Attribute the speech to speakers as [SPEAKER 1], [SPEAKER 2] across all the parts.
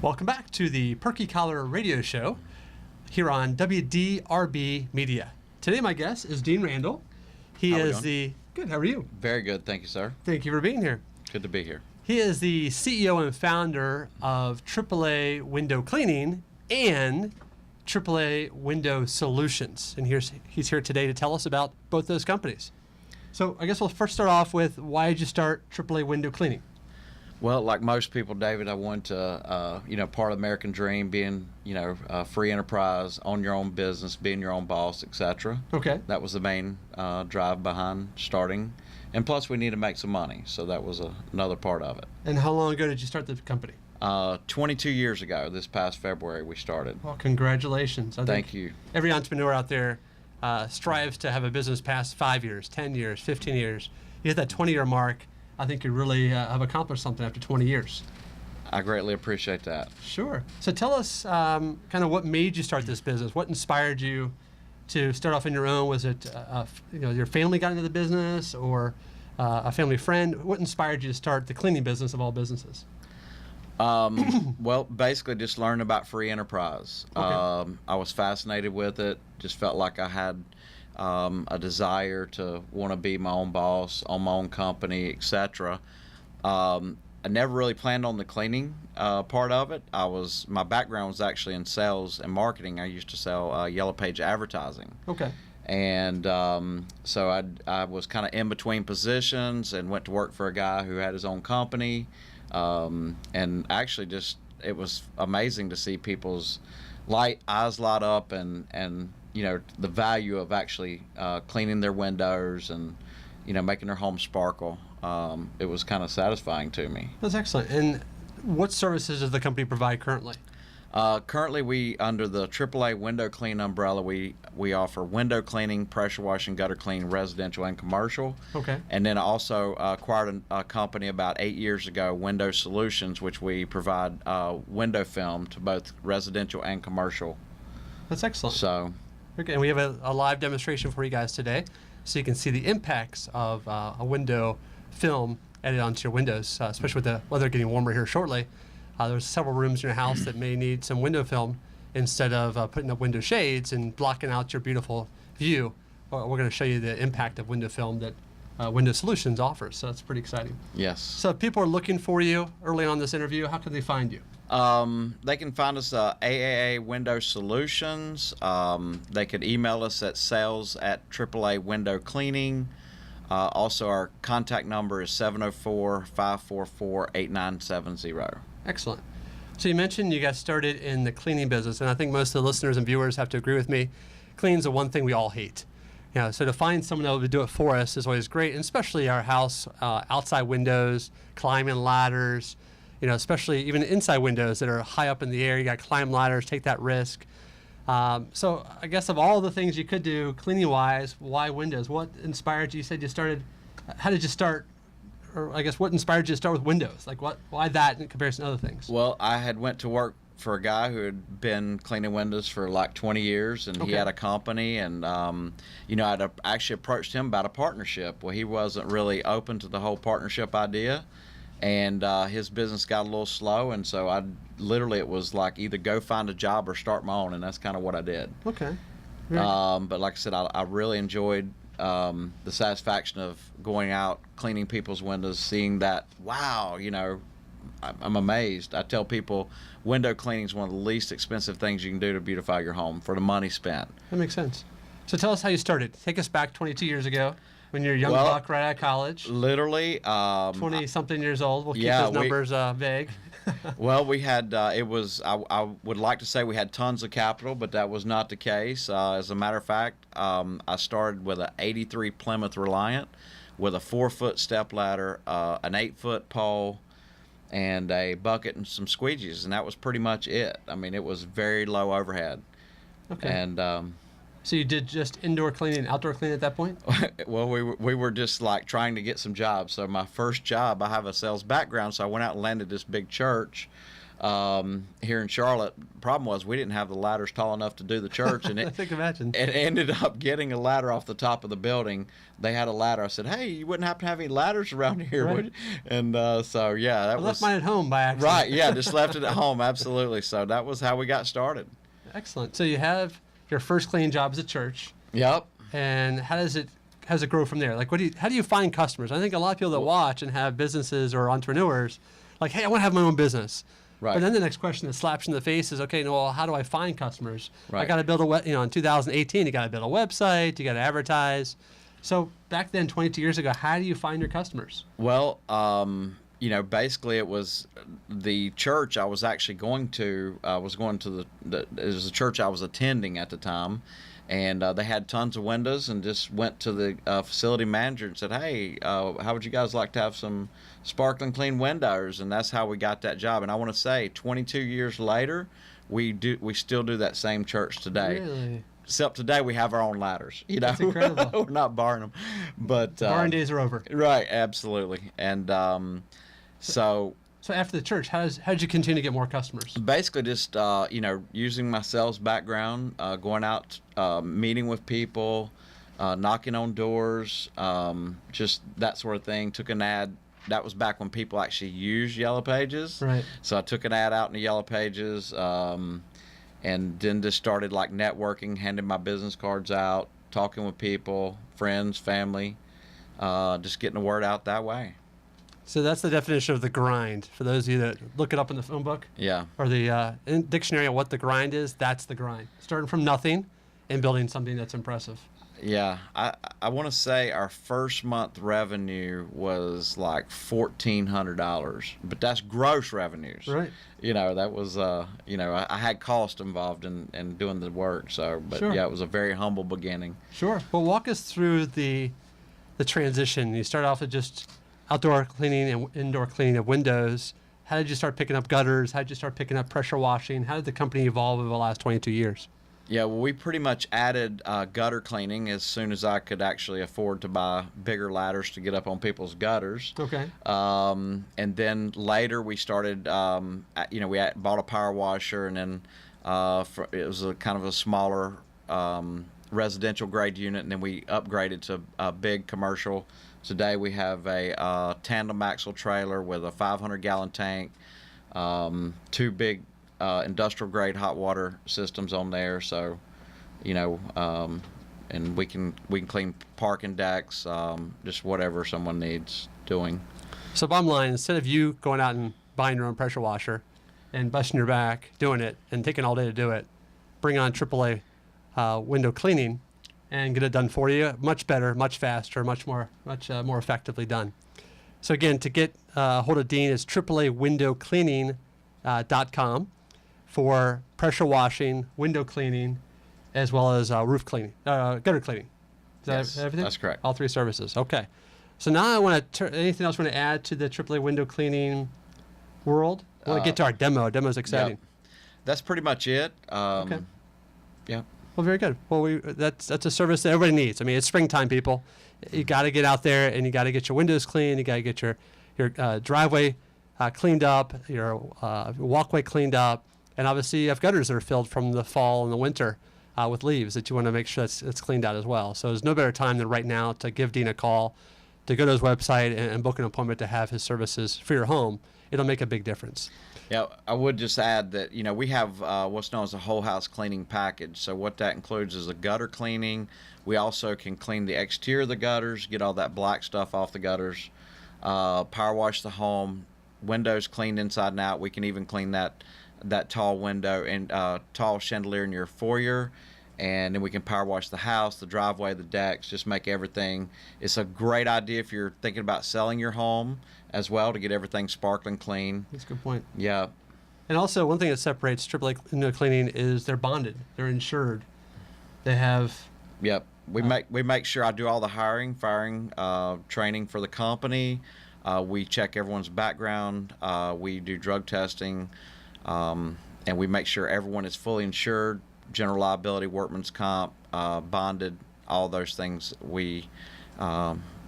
[SPEAKER 1] Welcome back to the Perky Collar Radio Show here on WDRB Media. Today my guest is Dean Randall. He is the... Good, how are you?
[SPEAKER 2] Very good, thank you, sir.
[SPEAKER 1] Thank you for being here.
[SPEAKER 2] Good to be here.
[SPEAKER 1] He is the CEO and founder of AAA Window Cleaning and AAA Window Solutions. And he's here today to tell us about both those companies. So I guess we'll first start off with, why did you start AAA Window Cleaning?
[SPEAKER 2] Well, like most people, David, I wanted to, part of the American dream, being, free enterprise, own your own business, being your own boss, etc.
[SPEAKER 1] Okay.
[SPEAKER 2] That was the main drive behind starting. And plus, we need to make some money, so that was another part of it.
[SPEAKER 1] And how long ago did you start the company?
[SPEAKER 2] 22 years ago, this past February, we started.
[SPEAKER 1] Well, congratulations.
[SPEAKER 2] Thank you.
[SPEAKER 1] Every entrepreneur out there strives to have a business past 5 years, 10 years, 15 years. You hit that 20-year mark. I think you really have accomplished something after 20 years.
[SPEAKER 2] I greatly appreciate that.
[SPEAKER 1] Sure. So tell us kind of what made you start this business. What inspired you to start off on your own? Was it your family got into the business, or a family friend? What inspired you to start the cleaning business of all businesses?
[SPEAKER 2] Well, basically just learned about free enterprise.
[SPEAKER 1] Okay.
[SPEAKER 2] I was fascinated with it. Just felt like I had a desire to want to be my own boss, own my own company, etc. I never really planned on the cleaning part of it. My background was actually in sales and marketing. I used to sell Yellow Page advertising.
[SPEAKER 1] Okay.
[SPEAKER 2] And so I was kind of in between positions and went to work for a guy who had his own company. And actually it was amazing to see people's eyes light up and the value of actually cleaning their windows and, making their home sparkle. It was kind of satisfying to me.
[SPEAKER 1] That's excellent. And what services does the company provide currently?
[SPEAKER 2] Currently, we, under the AAA Window Clean umbrella, we offer window cleaning, pressure washing, gutter cleaning, residential and commercial.
[SPEAKER 1] Okay.
[SPEAKER 2] And then also acquired a company about 8 years ago, Window Solutions, which we provide window film to both residential and commercial.
[SPEAKER 1] That's excellent.
[SPEAKER 2] So.
[SPEAKER 1] Okay, and we have a live demonstration for you guys today, so you can see the impacts of a window film added onto your windows, especially with the weather getting warmer here shortly. There's several rooms in your house that may need some window film instead of putting up window shades and blocking out your beautiful view. We're going to show you the impact of window film that Window Solutions offers, so that's pretty exciting.
[SPEAKER 2] Yes.
[SPEAKER 1] So if people are looking for you early on this interview, how can they find you?
[SPEAKER 2] They can find us AAA Window Solutions. They could email us at sales@AAA Window Cleaning. Also, our contact number is 704-544-8970.
[SPEAKER 1] Excellent. So you mentioned you got started in the cleaning business, and I think most of the listeners and viewers have to agree with me. Cleaning's the one thing we all hate. So to find someone able to do it for us is always great, and especially our house, outside windows, climbing ladders, especially even inside windows that are high up in the air. You got to climb ladders, take that risk. So I guess of all the things you could do cleaning-wise, why windows? What inspired you? You said you started. How did you start? Or I guess what inspired you to start with windows? Why that in comparison to other things?
[SPEAKER 2] Well, I had went to work for a guy who had been cleaning windows for like 20 years, and he had a company, and I'd actually approached him about a partnership. Well, he wasn't really open to the whole partnership idea, and his business got a little slow, and so it was like either go find a job or start my own, and that's kind of what I did.
[SPEAKER 1] Okay.
[SPEAKER 2] But like I said, I really enjoyed the satisfaction of going out, cleaning people's windows, seeing that, wow, I'm amazed. I tell people window cleaning is one of the least expensive things you can do to beautify your home for the money spent.
[SPEAKER 1] That makes sense. So tell us how you started. Take us back 22 years ago when you're a young buck right out of college.
[SPEAKER 2] Literally.
[SPEAKER 1] 20-something years old. We'll keep those numbers vague.
[SPEAKER 2] Well, we had, I would like to say we had tons of capital, but that was not the case. As a matter of fact, I started with an 83 Plymouth Reliant with a 4-foot step ladder, an 8-foot pole, and a bucket and some squeegees, and that was pretty much it. I mean, it was very low overhead.
[SPEAKER 1] Okay.
[SPEAKER 2] And
[SPEAKER 1] so you did just indoor cleaning and outdoor cleaning at that point?
[SPEAKER 2] Well, we were just like trying to get some jobs. So my first job, I have a sales background, so I went out and landed this big church here in Charlotte. Problem was we didn't have the ladders tall enough to do the church, and
[SPEAKER 1] I think imagine.
[SPEAKER 2] it ended up getting a ladder off the top of the building. They had a ladder. I said, "Hey, you wouldn't happen to have any ladders around here,
[SPEAKER 1] Right.
[SPEAKER 2] would you?" And so yeah, that
[SPEAKER 1] I
[SPEAKER 2] was
[SPEAKER 1] left mine at home by accident.
[SPEAKER 2] right. Yeah, just left it at home. Absolutely. So that was how we got started.
[SPEAKER 1] Excellent. So you have your first cleaning job as a church,
[SPEAKER 2] Yep.
[SPEAKER 1] and how does it grow from there? Like, how do you find customers? I think a lot of people that watch and have businesses or entrepreneurs, like, hey, I want to have my own business.
[SPEAKER 2] Right.
[SPEAKER 1] But then the next question that slaps you in the face is, okay, well, how do I find customers?
[SPEAKER 2] Right.
[SPEAKER 1] I got to build in 2018, you got to build a website, you got to advertise. So back then, 22 years ago, how do you find your customers?
[SPEAKER 2] Well, basically it was the church I was actually going to. I was going to it was the church I was attending at the time, and they had tons of windows, and just went to the facility manager and said, "Hey, how would you guys like to have some sparkling clean windows?" And that's how we got that job. And I want to say, 22 years later, we still do that same church today.
[SPEAKER 1] Really?
[SPEAKER 2] Except today we have our own ladders.
[SPEAKER 1] That's incredible.
[SPEAKER 2] We're not borrowing them, but
[SPEAKER 1] Barn days are over.
[SPEAKER 2] right, absolutely. And so
[SPEAKER 1] after the church, how did you continue to get more customers?
[SPEAKER 2] basically just using my sales background, going out, meeting with people, knocking on doors, just that sort of thing. Took an ad. That was back when people actually used Yellow Pages.
[SPEAKER 1] Right.
[SPEAKER 2] So I took an ad out in the Yellow Pages, and then just started like networking, handing my business cards out, talking with people, friends, family, just getting the word out that way.
[SPEAKER 1] So that's the definition of the grind. For those of you that look it up in the phone book
[SPEAKER 2] Yeah.
[SPEAKER 1] or the dictionary on what the grind is, that's the grind. Starting from nothing and building something that's impressive.
[SPEAKER 2] Yeah, I want to say our first month revenue was like $1,400, but that's gross revenues.
[SPEAKER 1] Right.
[SPEAKER 2] That was I had cost involved in doing the work. So, but
[SPEAKER 1] Sure.
[SPEAKER 2] yeah, it was a very humble beginning.
[SPEAKER 1] Sure. Well, walk us through the transition. You start off with just outdoor cleaning and indoor cleaning of windows. How did you start picking up gutters? How did you start picking up pressure washing? How did the company evolve over the last 22 years?
[SPEAKER 2] Yeah, well, we pretty much added gutter cleaning as soon as I could actually afford to buy bigger ladders to get up on people's gutters.
[SPEAKER 1] Okay.
[SPEAKER 2] And then later we started, we bought a power washer, and then it was a kind of a smaller residential grade unit, and then we upgraded to a big commercial. Today we have a tandem axle trailer with a 500-gallon tank, two big industrial grade hot water systems on there, so and we can clean parking decks, just whatever someone needs doing.
[SPEAKER 1] So bottom line, instead of you going out and buying your own pressure washer and busting your back doing it and taking all day to do it, bring on AAA window cleaning and get it done for you. Much better, much faster, much more effectively done. So again, to get hold of Dean is AAAwindowcleaning.com for pressure washing, window cleaning, as well as roof cleaning, gutter cleaning. Is
[SPEAKER 2] Yes,
[SPEAKER 1] that everything?
[SPEAKER 2] that's correct.
[SPEAKER 1] All three services. Okay. So now I want to anything else you want to add to the AAA window cleaning world? I want to get to our demo. Our demo is exciting.
[SPEAKER 2] Yep. That's pretty much it.
[SPEAKER 1] Okay.
[SPEAKER 2] Yeah.
[SPEAKER 1] Well, very good. Well, that's a service that everybody needs. I mean, it's springtime, people. You got to get out there and you got to get your windows cleaned. You got to get your driveway cleaned up, your walkway cleaned up, and obviously you have gutters that are filled from the fall and the winter with leaves that you want to make sure it's cleaned out as well. So there's no better time than right now to give Dean a call, to go to his website and book an appointment to have his services for your home. It'll make a big difference.
[SPEAKER 2] Yeah, I would just add that, we have what's known as a whole house cleaning package. So what that includes is a gutter cleaning. We also can clean the exterior of the gutters, get all that black stuff off the gutters, power wash the home, windows cleaned inside and out. We can even clean that tall window and tall chandelier in your foyer. And then we can power wash the house, the driveway, the decks, just make everything. It's a great idea if you're thinking about selling your home as well, to get everything sparkling clean.
[SPEAKER 1] That's a good point.
[SPEAKER 2] Yeah.
[SPEAKER 1] And also, one thing that separates AAA window cleaning is they're bonded. They're insured. They have.
[SPEAKER 2] Yep. We make sure I do all the hiring, firing, training for the company. We check everyone's background. We do drug testing, and we make sure everyone is fully insured. General liability, workman's comp, bonded, all those things we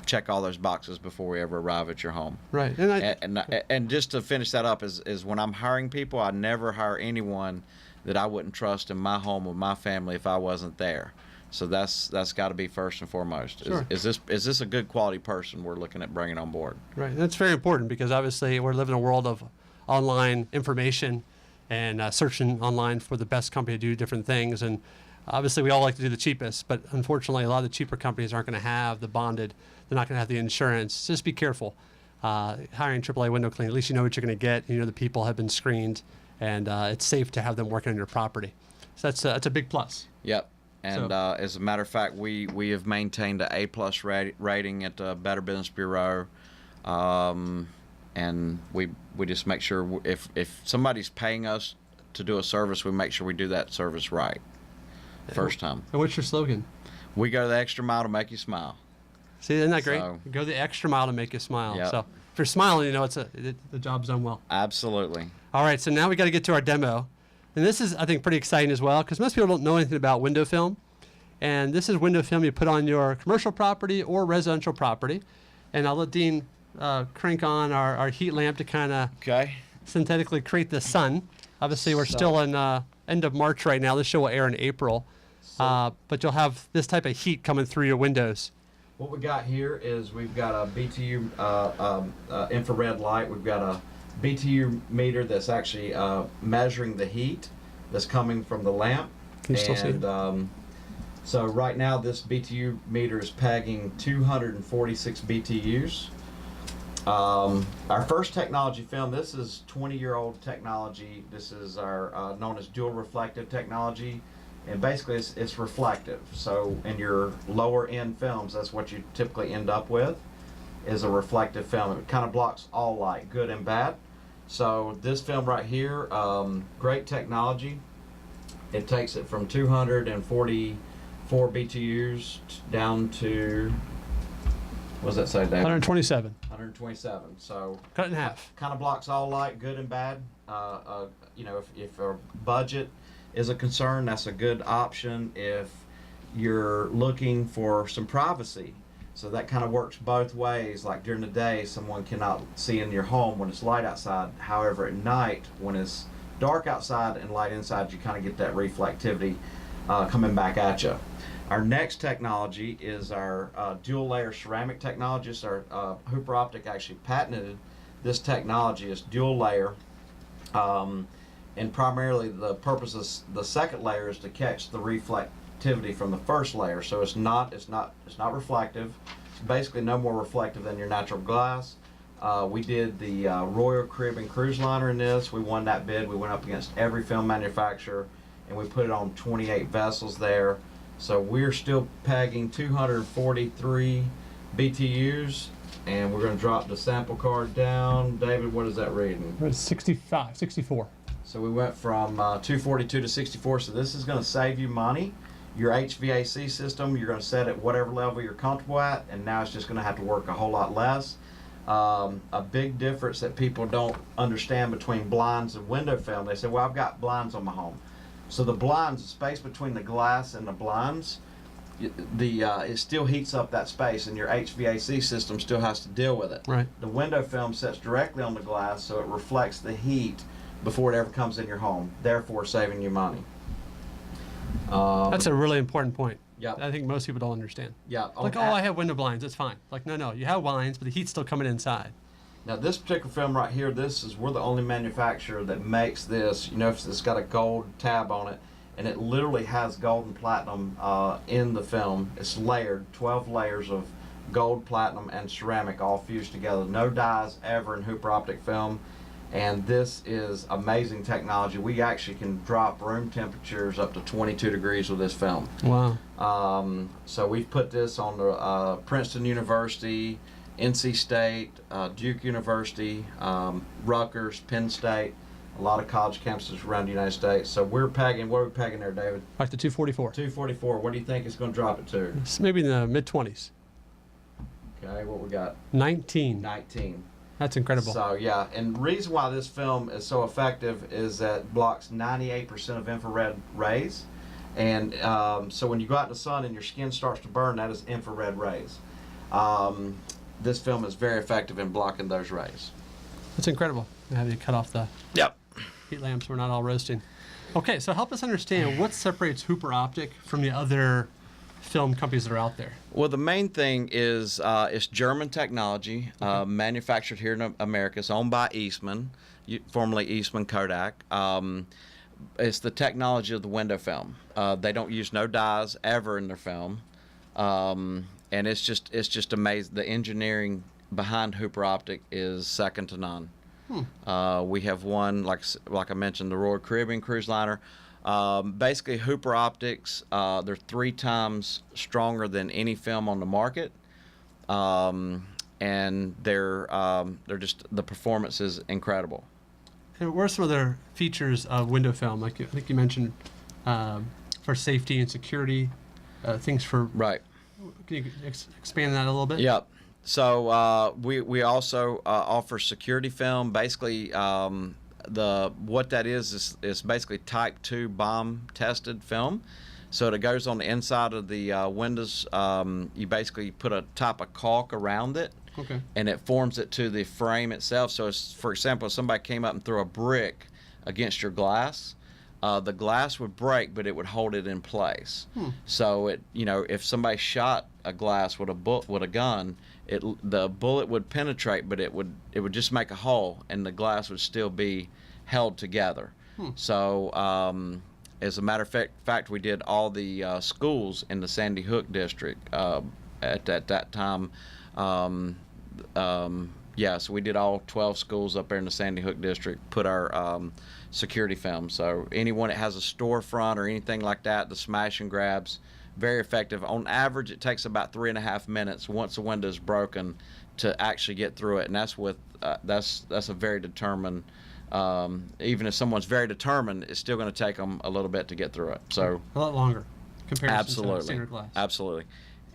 [SPEAKER 2] check all those boxes before we ever arrive at your home.
[SPEAKER 1] Right.
[SPEAKER 2] And just to finish that up is when I'm hiring people, I never hire anyone that I wouldn't trust in my home with my family if I wasn't there. So that's got to be first and foremost.
[SPEAKER 1] Sure.
[SPEAKER 2] Is this a good quality person we're looking at bringing on board?
[SPEAKER 1] Right. That's very important because obviously we're living in a world of online information and searching online for the best company to do different things. And obviously we all like to do the cheapest, but unfortunately a lot of the cheaper companies aren't going to have the bonded. They're not going to have the insurance. Just be careful. Hiring AAA Window Cleaning, at least you know what you're going to get. You know the people have been screened, and it's safe to have them working on your property. So that's a big plus.
[SPEAKER 2] Yep. And
[SPEAKER 1] So-
[SPEAKER 2] as a matter of fact, we have maintained an A+ rating at the Better Business Bureau, and we just make sure if somebody's paying us to do a service, we make sure we do that service right first time.
[SPEAKER 1] And what's your slogan?
[SPEAKER 2] We go the extra mile to make you smile.
[SPEAKER 1] See, isn't that great?
[SPEAKER 2] So-
[SPEAKER 1] Go the extra mile to make you smile.
[SPEAKER 2] Yep.
[SPEAKER 1] So if you're smiling, you know the job's done well.
[SPEAKER 2] Absolutely.
[SPEAKER 1] All right, so now we got to get to our demo. And this is, I think, pretty exciting as well because most people don't know anything about window film. And this is window film you put on your commercial property or residential property. And I'll let Dean crank on our heat lamp to kind of
[SPEAKER 2] Okay.
[SPEAKER 1] synthetically create the sun. Obviously, we're still in end of March right now. This show will air in April. But you'll have this type of heat coming through your windows.
[SPEAKER 2] What we got here is we've got a BTU infrared light. We've got a BTU meter that's actually measuring the heat that's coming from the lamp.
[SPEAKER 1] Can you still see it?
[SPEAKER 2] So right now this BTU meter is pegging 246 BTUs. Our first technology film, this is 20-year-old technology. This is our known as dual reflective technology. And basically it's reflective. So in your lower end films, that's what you typically end up with, is a reflective film. It kind of blocks all light, good and bad. So this film right here, great technology. It takes it from 244 BTUs down to, what does that say, David?
[SPEAKER 1] 127.
[SPEAKER 2] 127. So
[SPEAKER 1] Cut it in half.
[SPEAKER 2] kind of blocks all light, good and bad. You know, if a budget is a concern, that's a good option. If you're looking for some privacy, so that kind of works both ways. Like during the day, someone cannot see in your home when it's light outside. However, at night, when it's dark outside and light inside, you kind of get that reflectivity coming back at you. Our next technology is our dual layer ceramic technology. Our Huper Optik actually patented this technology. It's dual layer. And primarily the purpose of the second layer is to catch the reflectivity from the first layer. So it's not reflective. It's basically no more reflective than your natural glass. We did the Royal Caribbean cruise liner in this. We won that bid. We went up against every film manufacturer, and we put it on 28 vessels there. So we're still pegging 243 BTUs, and we're going to drop the sample card down. David, what is that reading?
[SPEAKER 1] It's 64.
[SPEAKER 2] So we went from 242 to 64, so this is going to save you money. Your HVAC system, you're going to set at whatever level you're comfortable at, and now it's just going to have to work a whole lot less. A big difference that people don't understand between blinds and window film, they say, well, I've got blinds on my home. So the blinds, the space between the glass and the blinds, it still heats up that space, and your HVAC system still has to deal with it.
[SPEAKER 1] Right.
[SPEAKER 2] The window film sets directly on the glass, so it reflects the heat before it ever comes in your home, therefore saving you money.
[SPEAKER 1] That's a really important point.
[SPEAKER 2] Yep.
[SPEAKER 1] I think most people don't understand.
[SPEAKER 2] Yeah.
[SPEAKER 1] Like, oh, I have window blinds. It's fine. Like, no, you have blinds, but the heat's still coming inside.
[SPEAKER 2] Now this particular film right here, we're the only manufacturer that makes this. You notice it's got a gold tab on it, and it literally has gold and platinum in the film. It's layered, 12 layers of gold, platinum, and ceramic all fused together. No dyes ever in Huper Optik film. And this is amazing technology. We actually can drop room temperatures up to 22 degrees with this film.
[SPEAKER 1] Wow.
[SPEAKER 2] So we've put this on the Princeton University, NC State, Duke University, Rutgers, Penn State, a lot of college campuses around the United States. So we're pegging, what are we pegging there, David?
[SPEAKER 1] Like the 244.
[SPEAKER 2] 244. What do you think it's going to drop it to?
[SPEAKER 1] It's maybe in the mid-20s.
[SPEAKER 2] Okay, what we got?
[SPEAKER 1] 19.
[SPEAKER 2] 19.
[SPEAKER 1] That's incredible.
[SPEAKER 2] So yeah, and the reason why this film is so effective is that it blocks 98% of infrared rays, and so when you go out in the sun and your skin starts to burn, that is infrared rays. This film is very effective in blocking those rays.
[SPEAKER 1] That's incredible. I have you cut off the
[SPEAKER 2] Yep.
[SPEAKER 1] heat lamps. We're not all roasting. Okay, so help us understand what separates Huper Optik from the other film companies that are out there.
[SPEAKER 2] Well, the main thing is it's German technology, manufactured here in America. It's owned by Eastman, formerly Eastman Kodak. It's the technology of the window film. They don't use no dyes ever in their film, and it's just amazing. The engineering behind Huper Optik is second to none. We have one, like I mentioned, the Royal Caribbean cruise liner. Basically, Huper Optics, they're 3 times stronger than any film on the market, and they're just, the performance is incredible.
[SPEAKER 1] And what are some other features of window film? Like I think you mentioned for safety and security, things for.
[SPEAKER 2] Right.
[SPEAKER 1] Can you expand that a little bit?
[SPEAKER 2] Yep. So we also offer security film. Basically, what that is basically type 2 bomb tested film. So it goes on the inside of the windows. You basically put a type of caulk around it, and it forms it to the frame itself. So, for example, if somebody came up and threw a brick against your glass, the glass would break, but it would hold it in place. So if somebody shot a glass with a gun, the bullet would penetrate, but it would just make a hole, and the glass would still be held together. So, as a matter of fact, we did all the schools in the Sandy Hook district at that time. So we did all 12 schools up there in the Sandy Hook district, put our security film. So anyone that has a storefront or anything like that, the smash and grabs, very effective. On average, it takes about 3.5 minutes once the window is broken to actually get through it, and that's with that's a very determined. Even if someone's very determined, it's still going to take them a little bit to get through it. So
[SPEAKER 1] a lot longer compared
[SPEAKER 2] absolutely,
[SPEAKER 1] to standard glass.
[SPEAKER 2] Absolutely,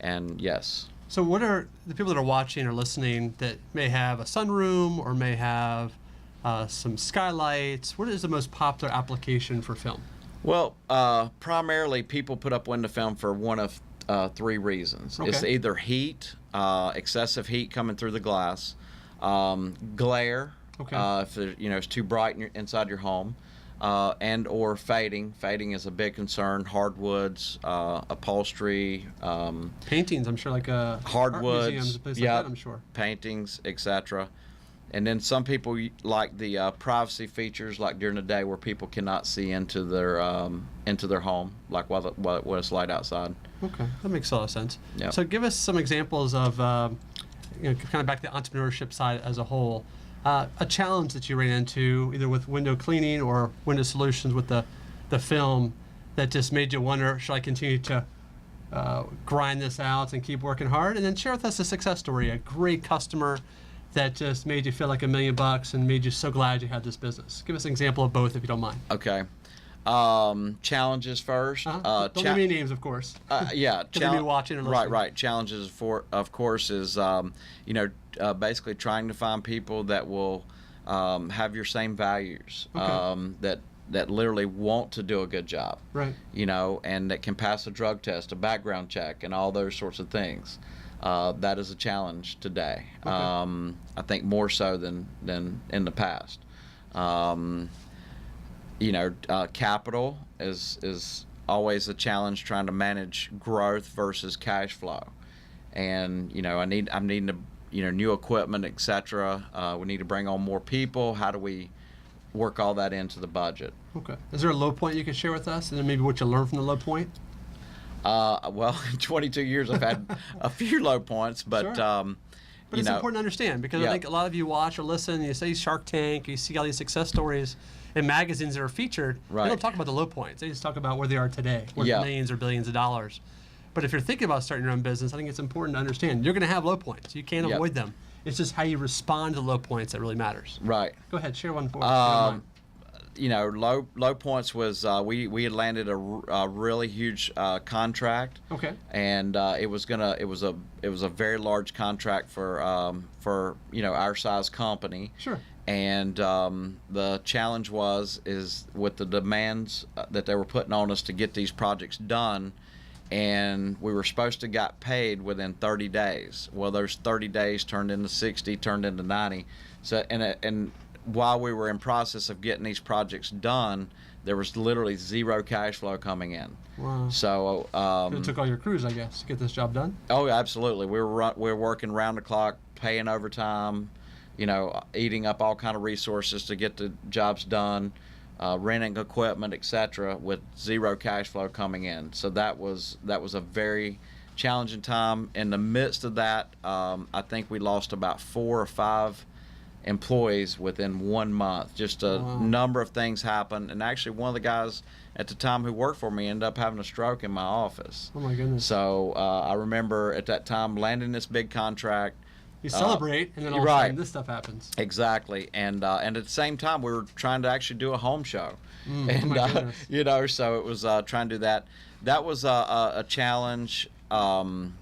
[SPEAKER 2] and yes.
[SPEAKER 1] So what are the people that are watching or listening that may have a sunroom or may have some skylights? What is the most popular application for film?
[SPEAKER 2] Well, primarily people put up window film for one of 3 reasons. It's either heat, excessive heat coming through the glass, glare, if it's too bright inside your home, and or fading. Fading is a big concern. Hardwoods, upholstery,
[SPEAKER 1] paintings. I'm sure, like
[SPEAKER 2] hardwoods,
[SPEAKER 1] art museums, places like that, I'm sure.
[SPEAKER 2] Paintings, etc. And then some people like the privacy features, like during the day where people cannot see into their home, like while it's light outside.
[SPEAKER 1] Okay, that makes a lot of sense.
[SPEAKER 2] Yep.
[SPEAKER 1] So give us some examples of, kind of back to the entrepreneurship side as a whole, a challenge that you ran into either with window cleaning or window solutions with the film that just made you wonder, should I continue to grind this out and keep working hard? And then share with us a success story, a great customer that just made you feel like $1 million and made you so glad you had this business. Give us an example of both if you don't mind.
[SPEAKER 2] Okay. Challenges first.
[SPEAKER 1] Don't give me names, of course.
[SPEAKER 2] Yeah.
[SPEAKER 1] Be watching or listening.
[SPEAKER 2] Right. Challenges, of course, is basically trying to find people that will have your same values, that literally want to do a good job.
[SPEAKER 1] Right.
[SPEAKER 2] And that can pass a drug test, a background check, and all those sorts of things. That is a challenge today. I think more so than in the past. Capital is always a challenge, trying to manage growth versus cash flow. And I'm needing to new equipment, etc. We need to bring on more people. How do we work all that into the budget? Okay.
[SPEAKER 1] Is there a low point you can share with us, and then maybe what you learned from the low point?
[SPEAKER 2] Well, in 22 years, I've had a few low points, but
[SPEAKER 1] sure. But it's important to understand, because I think a lot of you watch or listen, you say Shark Tank, you see all these success stories in magazines that are featured.
[SPEAKER 2] Right.
[SPEAKER 1] They don't talk about the low points. They just talk about where they are today, worth millions or billions of dollars. But if you're thinking about starting your own business, I think it's important to understand you're going to have low points. You can't avoid them. It's just how you respond to low points that really matters.
[SPEAKER 2] Right.
[SPEAKER 1] Go ahead, share one for us.
[SPEAKER 2] Low points was we had landed a really huge contract.
[SPEAKER 1] Okay.
[SPEAKER 2] And it was a very large contract for our size company.
[SPEAKER 1] Sure.
[SPEAKER 2] And the challenge is with the demands that they were putting on us to get these projects done, and we were supposed to got paid within 30 days. Well, those 30 days turned into 60, turned into 90. So, and while we were in process of getting these projects done, there was literally zero cash flow coming in.
[SPEAKER 1] Wow.
[SPEAKER 2] So
[SPEAKER 1] it took all your crews, I guess, to get this job done.
[SPEAKER 2] Oh, absolutely. We were working round the clock, paying overtime, eating up all kind of resources to get the jobs done, renting equipment, etc., with zero cash flow coming in. So that was a very challenging time. In the midst of that, I think we lost about 4 or 5 employees within 1 month. Just a number of things happened, and actually one of the guys at the time who worked for me ended up having a stroke in my office.
[SPEAKER 1] Oh my goodness.
[SPEAKER 2] So I remember at that time landing this big contract.
[SPEAKER 1] You celebrate, and then all of a sudden this stuff happens.
[SPEAKER 2] Exactly, and at the same time we were trying to actually do a home show,
[SPEAKER 1] oh my goodness.
[SPEAKER 2] So it was trying to do that. That was a challenge. A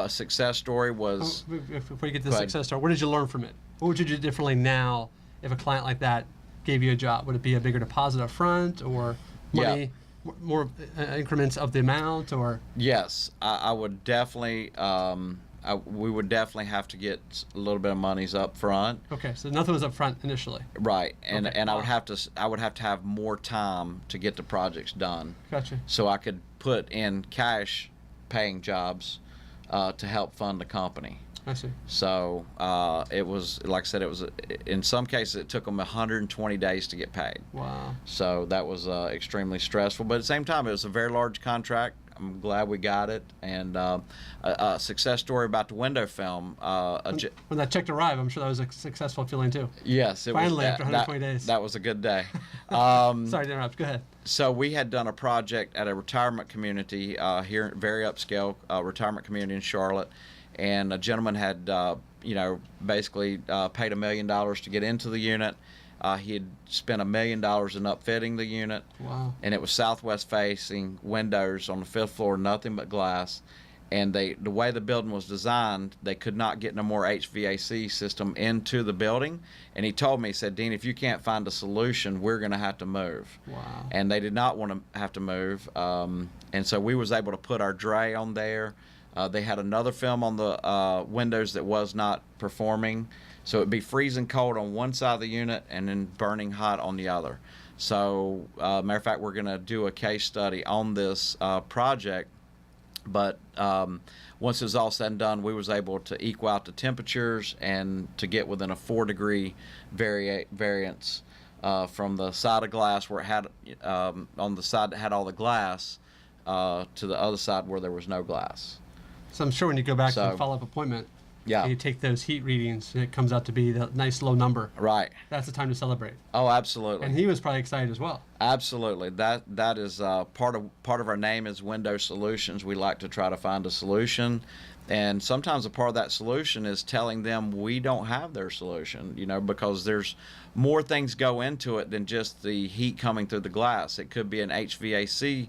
[SPEAKER 2] success story was.
[SPEAKER 1] Before you get to the success story, what did you learn from it? What would you do differently now if a client like that gave you a job? Would it be a bigger deposit up front, or money, more increments of the amount, or?
[SPEAKER 2] Yes, I would definitely. We would definitely have to get a little bit of monies up front.
[SPEAKER 1] Okay, so nothing was up front initially.
[SPEAKER 2] Right, and I would have to have more time to get the projects done.
[SPEAKER 1] Gotcha.
[SPEAKER 2] So I could put in cash paying jobs to help fund the company.
[SPEAKER 1] I see.
[SPEAKER 2] So it was, like I said, it was in some cases it took them 120 days to get paid.
[SPEAKER 1] Wow.
[SPEAKER 2] So that was extremely stressful, but at the same time it was a very large contract. I'm glad we got it, and a success story about the window film.
[SPEAKER 1] When that check arrived, I'm sure that was a successful feeling too.
[SPEAKER 2] Yes, it
[SPEAKER 1] Finally,
[SPEAKER 2] was.
[SPEAKER 1] after 120 days.
[SPEAKER 2] That was a good day.
[SPEAKER 1] Sorry to interrupt. Go ahead.
[SPEAKER 2] So we had done a project at a retirement community here, very upscale retirement community in Charlotte, and a gentleman had, basically paid $1 million to get into the unit. He had spent $1 million in upfitting the unit.
[SPEAKER 1] Wow.
[SPEAKER 2] And it was southwest facing, windows on the 5th floor, nothing but glass. And the way the building was designed, they could not get no more HVAC system into the building. And he told me, he said, Dean, if you can't find a solution, we're going to have to move.
[SPEAKER 1] Wow.
[SPEAKER 2] And they did not want to have to move. And so we was able to put our dray on there. They had another film on the windows that was not performing. So it'd be freezing cold on one side of the unit and then burning hot on the other. So, matter of fact, we're going to do a case study on this project. But once it was all said and done, we was able to equal out the temperatures and to get within a 4-degree variance from the side of glass where it had, on the side that had all the glass, to the other side where there was no glass.
[SPEAKER 1] So I'm sure when you go back to the follow-up appointment, you take those heat readings, and it comes out to be the nice low number.
[SPEAKER 2] Right.
[SPEAKER 1] That's the time to celebrate.
[SPEAKER 2] Oh, absolutely.
[SPEAKER 1] And he was probably excited as well.
[SPEAKER 2] Absolutely. That is part of our name is Window Solutions. We like to try to find a solution, and sometimes a part of that solution is telling them we don't have their solution. Because there's more things go into it than just the heat coming through the glass. It could be an HVAC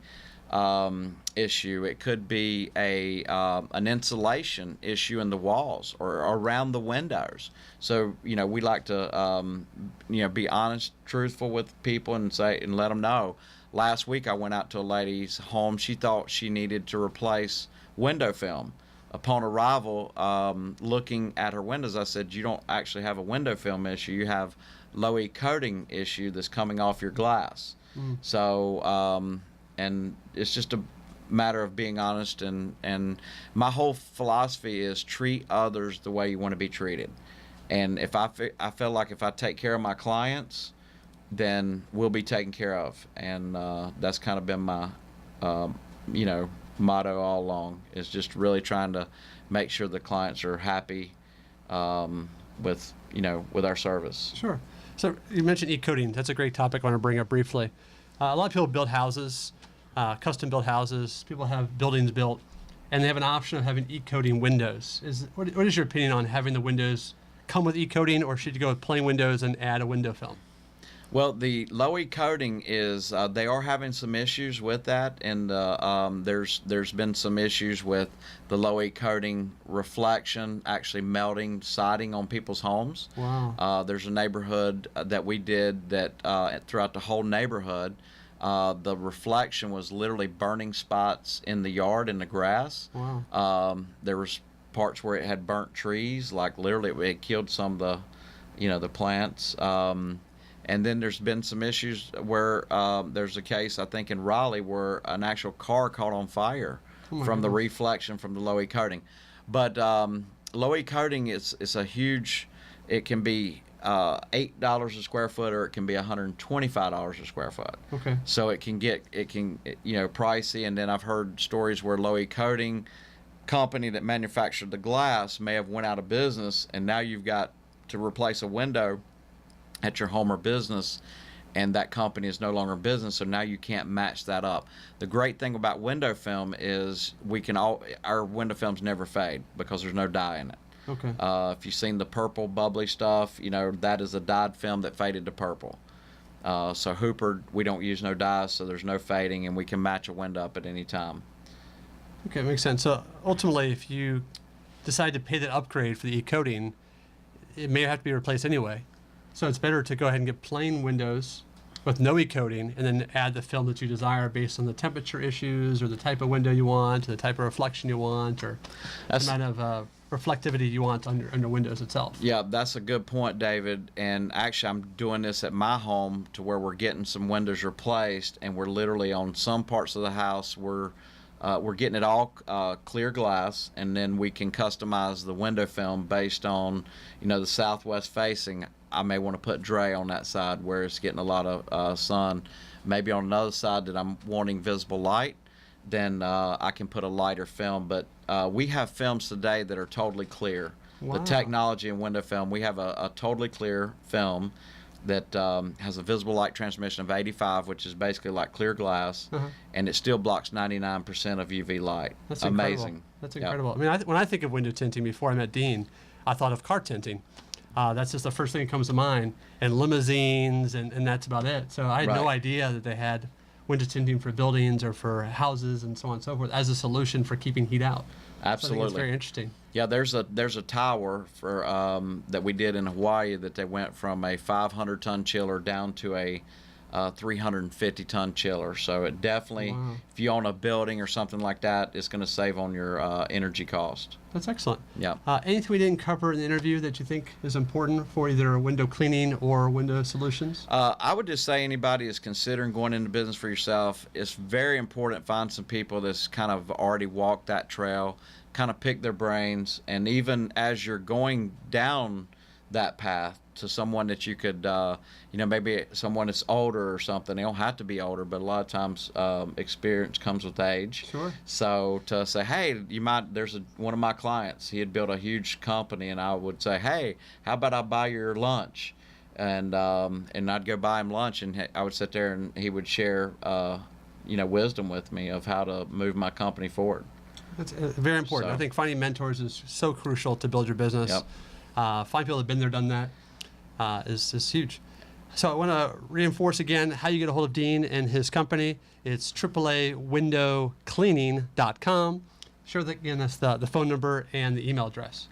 [SPEAKER 2] issue. It could be an insulation issue in the walls or around the windows. So we like to be honest, truthful with people and let them know. Last week I went out to a lady's home. She thought she needed to replace window film. Upon arrival, looking at her windows, I said, you don't actually have a window film issue. You have low E coating issue that's coming off your glass. So and it's just a matter of being honest, and my whole philosophy is treat others the way you want to be treated. And if I feel like if I take care of my clients, then we'll be taken care of. And that's kind of been my motto all along, is just really trying to make sure the clients are happy with our service.
[SPEAKER 1] Sure. So you mentioned e-coating. That's a great topic I want to bring up briefly. A lot of people build houses, custom-built houses. People have buildings built, and they have an option of having e-coating windows. What is your opinion on having the windows come with e-coating, or should you go with plain windows and add a window film?
[SPEAKER 2] Well, the low E coating is they are having some issues with that, and there's been some issues with the low E coating reflection actually melting siding on people's homes.
[SPEAKER 1] Wow.
[SPEAKER 2] There's a neighborhood that we did that throughout the whole neighborhood. the reflection was literally burning spots in the yard in the grass.
[SPEAKER 1] Wow.
[SPEAKER 2] There was parts where it had burnt trees, like literally it killed some of the, the plants. And then there's been some issues where there's a case, I think, in Raleigh where an actual car caught on fire from the reflection from the low E coating. But low E coating is a huge, it can be $8 a square foot, or it can be $125 a square foot.
[SPEAKER 1] Okay.
[SPEAKER 2] So it can pricey. And then I've heard stories where low E coating company that manufactured the glass may have went out of business, and now you've got to replace a window at your home or business, and that company is no longer in business, so now you can't match that up. The great thing about window film is our window films never fade because there's no dye in it.
[SPEAKER 1] Okay.
[SPEAKER 2] If you've seen the purple bubbly stuff, that is a dyed film that faded to purple. So Huper, we don't use no dyes, so there's no fading, and we can match a window up at any time.
[SPEAKER 1] Okay, makes sense. So ultimately, if you decide to pay that upgrade for the e-coating, it may have to be replaced anyway. So it's better to go ahead and get plain windows with no e-coating, and then add the film that you desire based on the temperature issues, or the type of window you want, or the type of reflection you want, or the amount of reflectivity you want on your windows itself.
[SPEAKER 2] Yeah, that's a good point, David. And actually, I'm doing this at my home to where we're getting some windows replaced, and we're literally on some parts of the house we're getting it all clear glass, and then we can customize the window film based on, the southwest facing. I may want to put Dre on that side where it's getting a lot of sun. Maybe on another side that I'm wanting visible light, then I can put a lighter film. But we have films today that are totally clear.
[SPEAKER 1] Wow.
[SPEAKER 2] The technology in window film, we have a totally clear film that has a visible light transmission of 85, which is basically like clear glass, and it still blocks 99% of UV light.
[SPEAKER 1] That's
[SPEAKER 2] amazing.
[SPEAKER 1] Incredible. That's incredible. I mean, when I think of window tinting, before I met Dean, I thought of car tinting. That's just the first thing that comes to mind, and limousines, and that's about it. So I had no idea that they had window tinting for buildings or for houses and so on and so forth as a solution for keeping heat out.
[SPEAKER 2] Absolutely.
[SPEAKER 1] So I think it's very interesting.
[SPEAKER 2] Yeah, there's a tower for that we did in Hawaii that they went from a 500-ton chiller down to a 350-ton chiller. So it definitely, if you own a building or something like that, it's going to save on your energy cost.
[SPEAKER 1] That's excellent.
[SPEAKER 2] Yeah.
[SPEAKER 1] Anything we didn't cover in the interview that you think is important for either window cleaning or window solutions?
[SPEAKER 2] I would just say anybody is considering going into business for yourself, it's very important to find some people that's kind of already walked that trail, kind of pick their brains, and even as you're going down that path, to someone that you could, maybe someone that's older or something. They don't have to be older, but a lot of times experience comes with age.
[SPEAKER 1] Sure.
[SPEAKER 2] So to say, hey, there's one of my clients, he had built a huge company, and I would say, hey, how about I buy your lunch? And I'd go buy him lunch, and I would sit there and he would share, wisdom with me of how to move my company forward.
[SPEAKER 1] That's very important.
[SPEAKER 2] So,
[SPEAKER 1] I think finding mentors is so crucial to build your business.
[SPEAKER 2] Yep.
[SPEAKER 1] Find people that have been there, done that. Is huge. So I want to reinforce again how you get a hold of Dean and his company. It's AAAWindowCleaning.com. Sure, again, that's the phone number and the email address.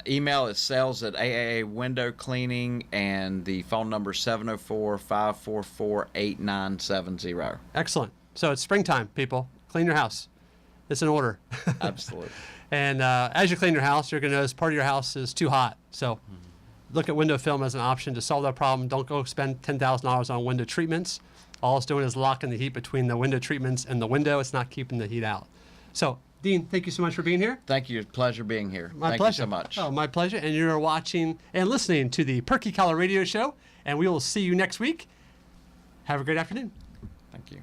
[SPEAKER 2] Email is sales at AAA Window Cleaning, and the phone number is 704-544-8970.
[SPEAKER 1] Excellent. So it's springtime, people. Clean your house. It's in order.
[SPEAKER 2] Absolutely.
[SPEAKER 1] And as you clean your house, you're going to notice part of your house is too hot. So look at window film as an option to solve that problem. Don't go spend $10,000 on window treatments. All it's doing is locking the heat between the window treatments and the window. It's not keeping the heat out. So, Dean, thank you so much for being here.
[SPEAKER 2] Thank you. Pleasure being here.
[SPEAKER 1] My pleasure.
[SPEAKER 2] Thank you so much.
[SPEAKER 1] Oh, my pleasure. And you're watching and listening to the Perky Radio Show, and we will see you next week. Have a great afternoon.
[SPEAKER 2] Thank you.